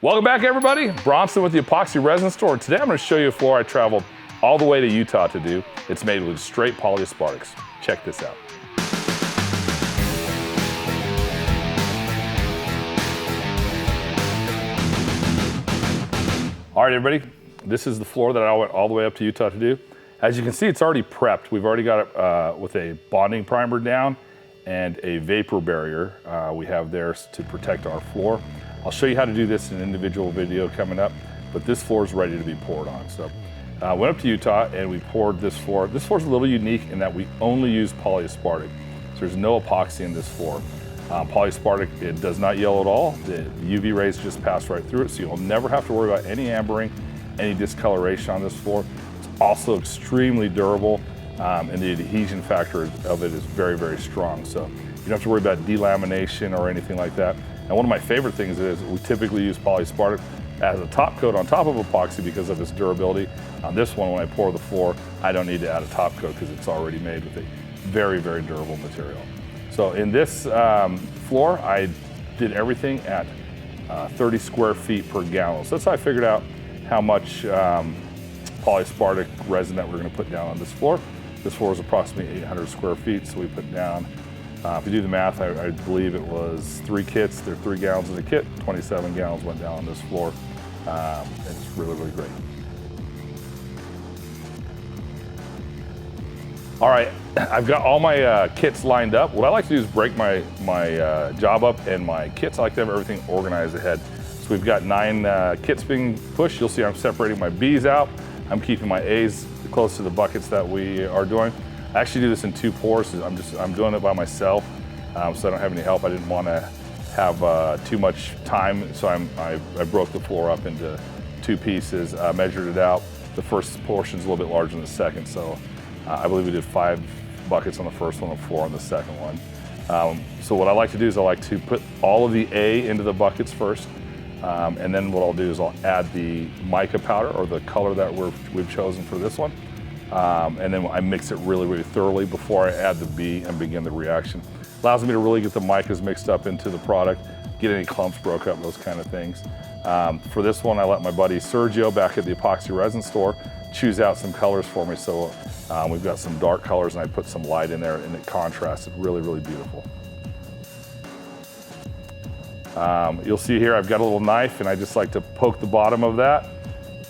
Welcome back, everybody. Bronson with the Epoxy Resin Store. Today I'm going to show you a floor I traveled all the way to Utah to do. It's made with straight Polyaspartics. Check this out. All right, everybody. This is the floor that I went all the way up to Utah to do. As you can see, it's already prepped. We've already got it with a bonding primer down and a vapor barrier we have there to protect our floor. I'll show you how to do this in an individual video coming up, but this floor is ready to be poured on. So went up to Utah and we poured this floor. This floor is a little unique in that we only use Polyaspartic. So there's no epoxy in this floor. Polyaspartic, it does not yellow at all. The UV rays just pass right through it, so you'll never have to worry about any ambering, any discoloration on this floor. It's also extremely durable, and the adhesion factor of it is very, very strong. So you don't have to worry about delamination or anything like that. And one of my favorite things is we typically use Polyaspartic as a top coat on top of epoxy because of its durability. On this one, when I pour the floor, I don't need to add a top coat because it's already made with a very, very durable material. So in this floor, I did everything at 30 square feet per gallon. So that's how I figured out how much Polyaspartic resin that we're going to put down on this floor. This floor is approximately 800 square feet, so we put down, if you do the math, I believe it was 3 kits. There are 3 gallons in a kit, 27 gallons went down on this floor. It's really, really great. All right, I've got all my kits lined up. What I like to do is break my job up and my kits. I like to have everything organized ahead. So we've got 9 kits being pushed. You'll see I'm separating my B's out. I'm keeping my A's close to the buckets that we are doing. I actually do this in 2 pours. I'm doing it by myself, so I don't have any help. I didn't want to have too much time, so I broke the floor up into 2 pieces, measured it out. The first portion is a little bit larger than the second, so I believe we did 5 buckets on the first one and 4 on the second one. So what I like to do is I like to put all of the A into the buckets first, and then what I'll do is I'll add the mica powder, or the color that we've chosen for this one. And then I mix it really, really thoroughly before I add the B and begin the reaction. Allows me to really get the micas mixed up into the product, get any clumps broke up, those kind of things. For this one, I let my buddy Sergio back at the Epoxy Resin Store choose out some colors for me. So we've got some dark colors and I put some light in there and it contrasted really, really beautiful. You'll see here I've got a little knife and I just like to poke the bottom of that,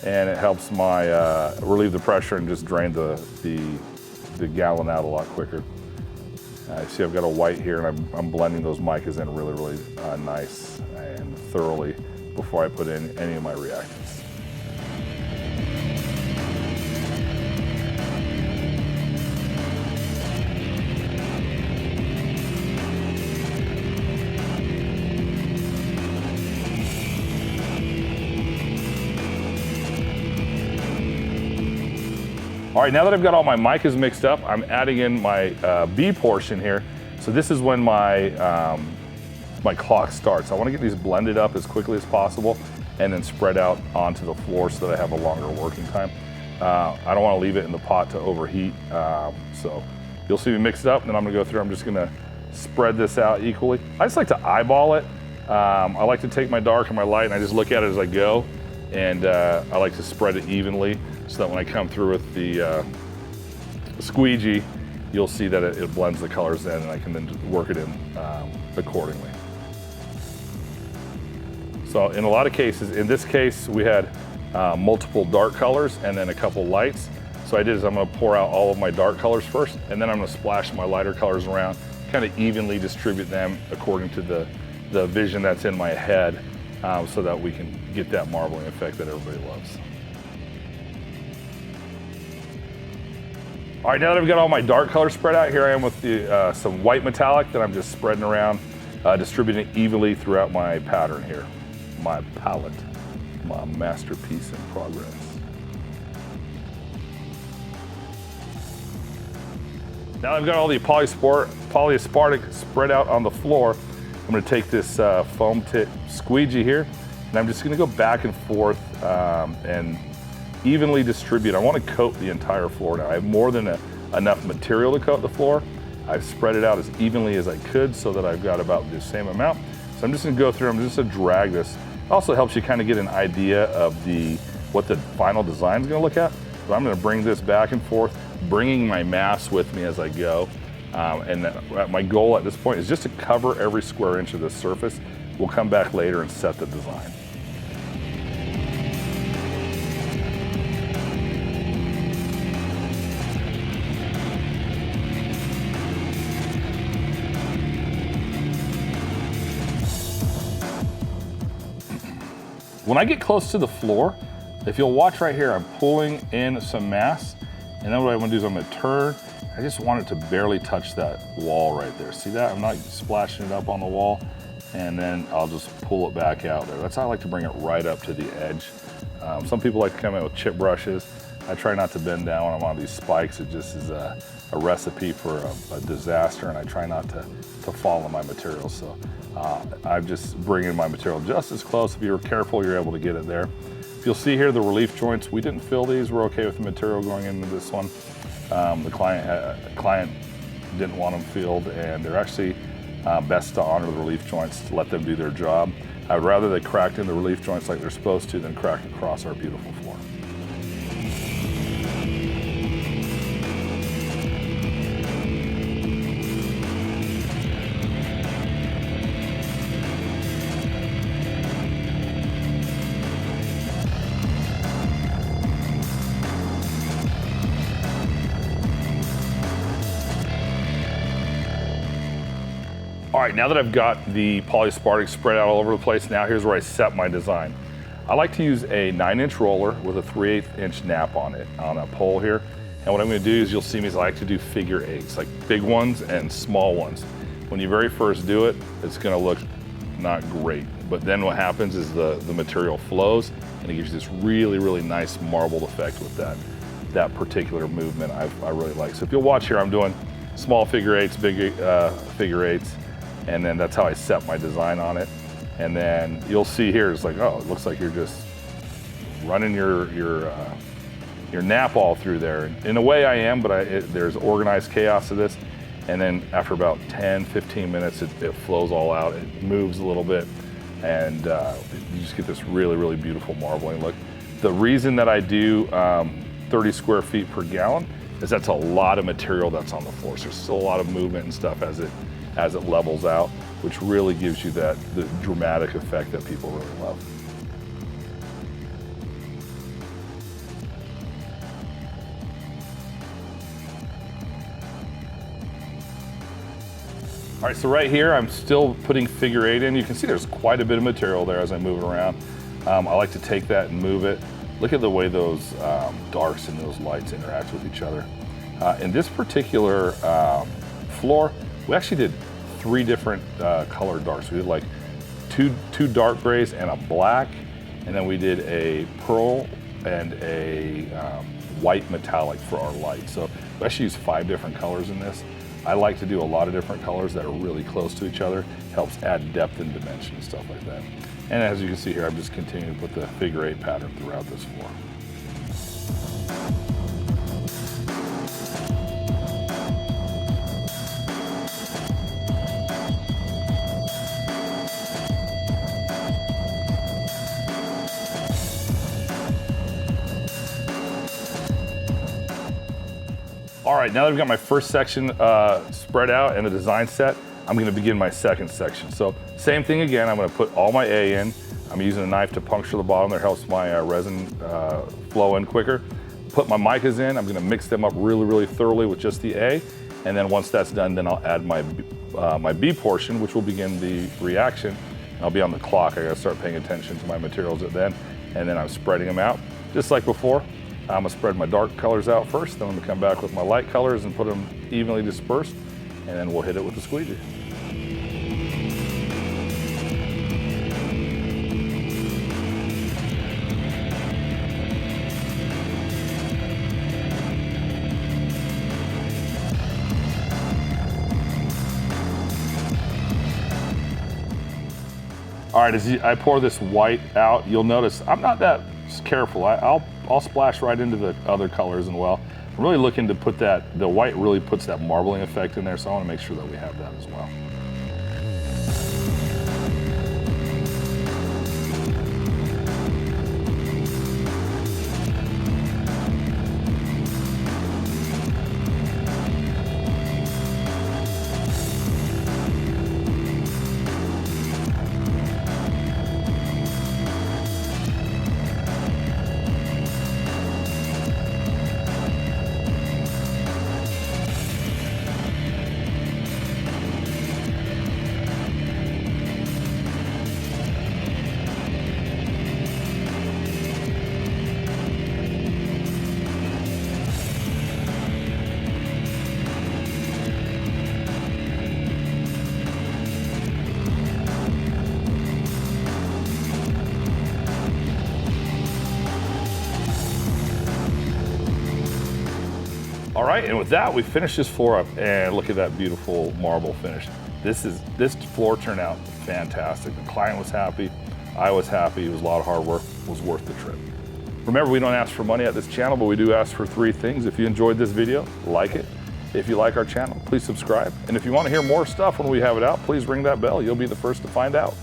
and it helps my relieve the pressure and just drain the gallon out a lot quicker. See, I've got a white here, and I'm blending those micas in really, really nice and thoroughly before I put in any of my reactants. All right, now that I've got all my micas mixed up, I'm adding in my B portion here. So this is when my clock starts. I want to get these blended up as quickly as possible and then spread out onto the floor so that I have a longer working time. I don't want to leave it in the pot to overheat. So you'll see me mix it up, and then I'm going to go through. I'm just going to spread this out equally. I just like to eyeball it. I like to take my dark and my light, and I just look at it as I go. And I like to spread it evenly so that when I come through with the squeegee, you'll see that it blends the colors in, and I can then work it in accordingly. So in a lot of cases, in this case, we had multiple dark colors and then a couple lights. So I did is I'm going to pour out all of my dark colors first, and then I'm going to splash my lighter colors around, kind of evenly distribute them according to the vision that's in my head, so that we can get that marbling effect that everybody loves. All right, now that I've got all my dark colors spread out, here I am with some white metallic that I'm just spreading around, distributing it evenly throughout my pattern here. My palette, my masterpiece in progress. Now I've got all the Polyaspartic spread out on the floor. I'm going to take this foam tip squeegee here, and I'm just going to go back and forth and evenly distribute. I want to coat the entire floor now. I have more than enough material to coat the floor. I've spread it out as evenly as I could so that I've got about the same amount. So I'm just going to go through, I'm just going to drag this. I Also helps you kind of get an idea of what the final design is going to look at. So I'm going to bring this back and forth, bringing my mass with me as I go. My goal at this point is just to cover every square inch of this surface. We'll come back later and set the design. When I get close to the floor, if you'll watch right here, I'm pulling in some mass, and then what I want to do is I'm going to turn. I just want it to barely touch that wall right there. See that? I'm not splashing it up on the wall, and then I'll just pull it back out there. That's how I like to bring it right up to the edge. Some people like to come in with chip brushes. I try not to bend down when I'm on these spikes. It just is a recipe for a disaster, and I try not to fall on my materials. So I'm just bringing my material just as close. If you're careful, you're able to get it there. If you'll see here, the relief joints, we didn't fill these. We're okay with the material going into this one. The client didn't want them filled, and they're actually best to honor the relief joints to let them do their job. I'd rather they cracked in the relief joints like they're supposed to than crack across our beautiful floor. All right, now that I've got the Polyaspartic spread out all over the place, now here's where I set my design. I like to use a 9-inch roller with a 3/8 inch nap on it, on a pole here. And what I'm gonna do is, you'll see me, is I like to do figure 8s, like big ones and small ones. When you very first do it, it's gonna look not great. But then what happens is the material flows, and it gives you this really, really nice marbled effect with that particular movement I really like. So if you'll watch here, I'm doing small figure 8s, big figure 8s. And then that's how I set my design on it. And then you'll see here, it's like, oh, it looks like you're just running your nap all through there. In a way I am, but there's organized chaos to this. And then after about 10, 15 minutes, it flows all out. It moves a little bit, and you just get this really, really beautiful marbling look. The reason that I do 30 square feet per gallon is that's a lot of material that's on the floor. So there's still a lot of movement and stuff as it levels out, which really gives you the dramatic effect that people really love. All right, so right here, I'm still putting figure 8 in. You can see there's quite a bit of material there as I move it around. I like to take that and move it. Look at the way those darks and those lights interact with each other. In this particular floor, we actually did 3 different color darks. We did like two dark grays and a black, and then we did a pearl and a white metallic for our light. So we actually used 5 different colors in this. I like to do a lot of different colors that are really close to each other. Helps add depth and dimension and stuff like that. And as you can see here, I'm just continuing to put the figure 8 pattern throughout this floor. All right, now that I've got my first section spread out and the design set, I'm gonna begin my second section. So same thing again, I'm gonna put all my A in. I'm using a knife to puncture the bottom. That helps my resin flow in quicker. Put my micas in, I'm gonna mix them up really, really thoroughly with just the A. And then once that's done, then I'll add my B portion, which will begin the reaction. I'll be on the clock. I gotta start paying attention to my materials at then. And then I'm spreading them out, just like before. I'm gonna spread my dark colors out first, then I'm gonna come back with my light colors and put them evenly dispersed, and then we'll hit it with the squeegee. All right, as I pour this white out, you'll notice I'm not that careful. I'll splash right into the other colors as well. I'm really looking to put the white really puts that marbling effect in there, so I want to make sure that we have that as well. All right, and with that, we finished this floor up, and look at that beautiful marble finish. This floor turned out fantastic. The client was happy, I was happy. It was a lot of hard work, it was worth the trip. Remember, we don't ask for money at this channel, but we do ask for 3 things. If you enjoyed this video, like it. If you like our channel, please subscribe. And if you want to hear more stuff when we have it out, please ring that bell. You'll be the first to find out.